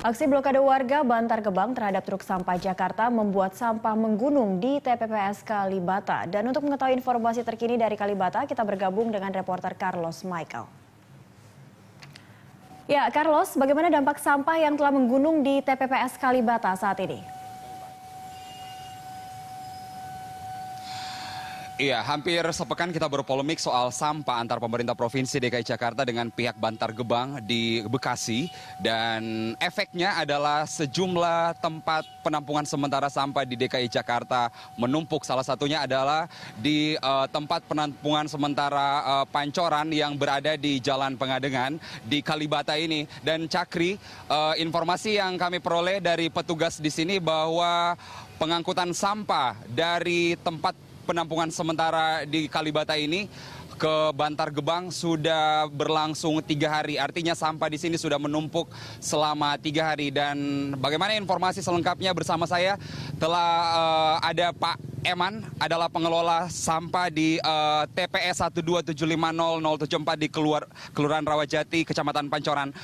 Aksi blokade warga Bantar Gebang terhadap truk sampah Jakarta membuat sampah menggunung di TPPS Kalibata. Dan untuk mengetahui informasi terkini dari Kalibata, kita bergabung dengan reporter Carlos Michael. Ya, Carlos, bagaimana dampak sampah yang telah menggunung di TPPS Kalibata saat ini? Iya, hampir sepekan kita berpolemik soal sampah antar pemerintah Provinsi DKI Jakarta dengan pihak Bantar Gebang di Bekasi. Dan efeknya adalah sejumlah tempat penampungan sementara sampah di DKI Jakarta menumpuk. Salah satunya adalah di tempat penampungan sementara Pancoran yang berada di Jalan Pengadengan di Kalibata ini. Dan Cakri, informasi yang kami peroleh dari petugas di sini bahwa pengangkutan sampah dari tempat penampungan sementara di Kalibata ini ke Bantar Gebang sudah berlangsung 3 hari. Artinya sampah di sini sudah menumpuk selama 3 hari. Dan bagaimana informasi selengkapnya bersama saya telah ada Pak Eman, adalah pengelola sampah di TPS 1275074 di Kelurahan Rawajati, Kecamatan Pancoran.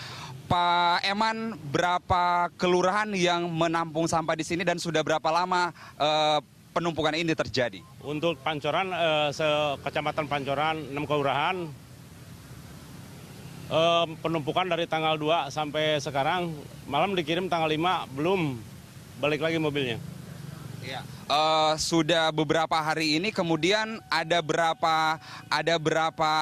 Pak Eman, berapa kelurahan yang menampung sampah di sini dan sudah berapa lama penumpukan ini terjadi? Untuk Pancoran, Kecamatan Pancoran, 6 kelurahan, penumpukan dari tanggal 2 sampai sekarang, malam dikirim tanggal 5, belum balik lagi mobilnya. Ya. Sudah beberapa hari ini, kemudian ada berapa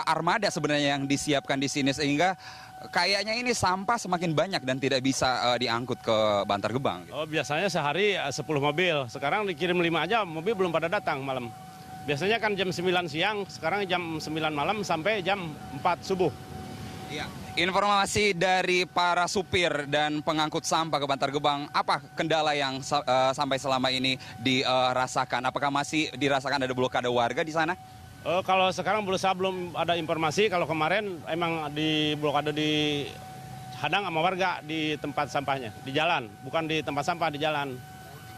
armada sebenarnya yang disiapkan di sini, sehingga kayaknya ini sampah semakin banyak dan tidak bisa diangkut ke Bantar Gebang. Oh, biasanya sehari 10 mobil, sekarang dikirim 5 aja, mobil belum pada datang malam. Biasanya kan jam 9 siang, sekarang jam 9 malam sampai jam 4 subuh. Iya. Informasi dari para supir dan pengangkut sampah ke Bantar Gebang, apa kendala yang sampai selama ini dirasakan? Apakah masih dirasakan ada blokade warga di sana? Kalau sekarang belum ada informasi, kalau kemarin emang di blokade di hadang sama warga di tempat sampahnya, di jalan, bukan di tempat sampah, di jalan.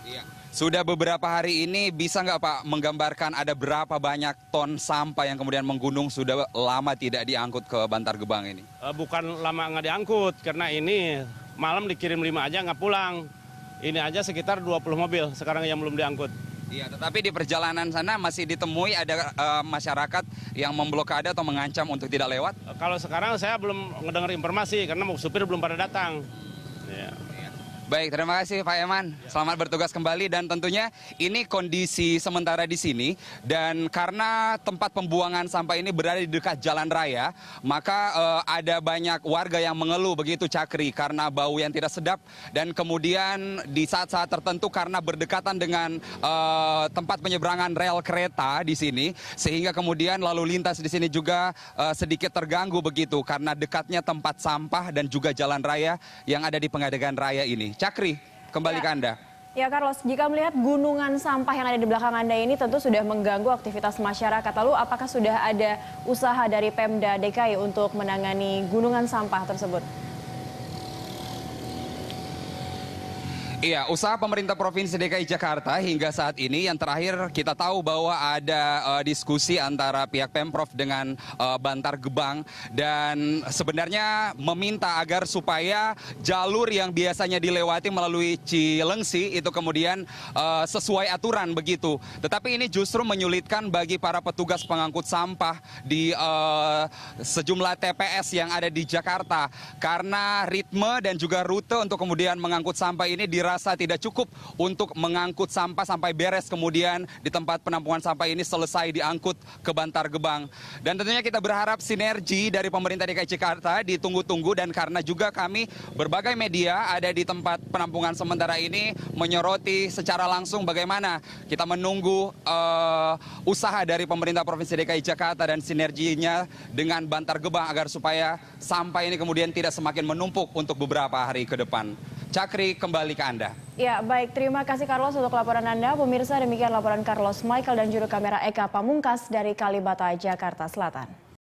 Iya. Sudah beberapa hari ini, bisa nggak Pak menggambarkan ada berapa banyak ton sampah yang kemudian menggunung sudah lama tidak diangkut ke Bantar Gebang ini? Bukan lama nggak diangkut, karena ini malam dikirim 5 aja nggak pulang. Ini aja sekitar 20 mobil sekarang yang belum diangkut. Iya, tetapi di perjalanan sana masih ditemui ada masyarakat yang memblokade atau mengancam untuk tidak lewat? Kalau sekarang saya belum mendengar informasi karena supir belum pada datang. Ya. Baik, terima kasih Pak Eman. Selamat bertugas kembali, dan tentunya ini kondisi sementara di sini. Dan karena tempat pembuangan sampah ini berada di dekat jalan raya, maka ada banyak warga yang mengeluh begitu, Cakri, karena bau yang tidak sedap. Dan kemudian di saat-saat tertentu karena berdekatan dengan tempat penyeberangan rel kereta di sini, sehingga kemudian lalu lintas di sini juga sedikit terganggu begitu karena dekatnya tempat sampah dan juga jalan raya yang ada di Pengadegan Raya ini. Cakri, kembali ke Anda. Ya, Carlos, jika melihat gunungan sampah yang ada di belakang Anda ini tentu sudah mengganggu aktivitas masyarakat. Lalu apakah sudah ada usaha dari Pemda DKI untuk menangani gunungan sampah tersebut? Iya, usaha pemerintah Provinsi DKI Jakarta hingga saat ini yang terakhir kita tahu bahwa ada diskusi antara pihak Pemprov dengan Bantar Gebang, dan sebenarnya meminta agar supaya jalur yang biasanya dilewati melalui Cilengsi itu kemudian sesuai aturan begitu. Tetapi ini justru menyulitkan bagi para petugas pengangkut sampah di sejumlah TPS yang ada di Jakarta, karena ritme dan juga rute untuk kemudian mengangkut sampah ini dirasa tidak cukup untuk mengangkut sampah sampai beres, kemudian di tempat penampungan sampah ini selesai diangkut ke Bantar Gebang. Dan tentunya kita berharap sinergi dari pemerintah DKI Jakarta ditunggu-tunggu, dan karena juga kami berbagai media ada di tempat penampungan sementara ini menyoroti secara langsung bagaimana kita menunggu usaha dari pemerintah Provinsi DKI Jakarta dan sinerginya dengan Bantar Gebang agar supaya sampah ini kemudian tidak semakin menumpuk untuk beberapa hari ke depan. Cakri, kembali ke Anda. Ya, baik. Terima kasih Carlos untuk laporan Anda. Pemirsa, demikian laporan Carlos Michael dan juru kamera Eka Pamungkas dari Kalibata, Jakarta Selatan.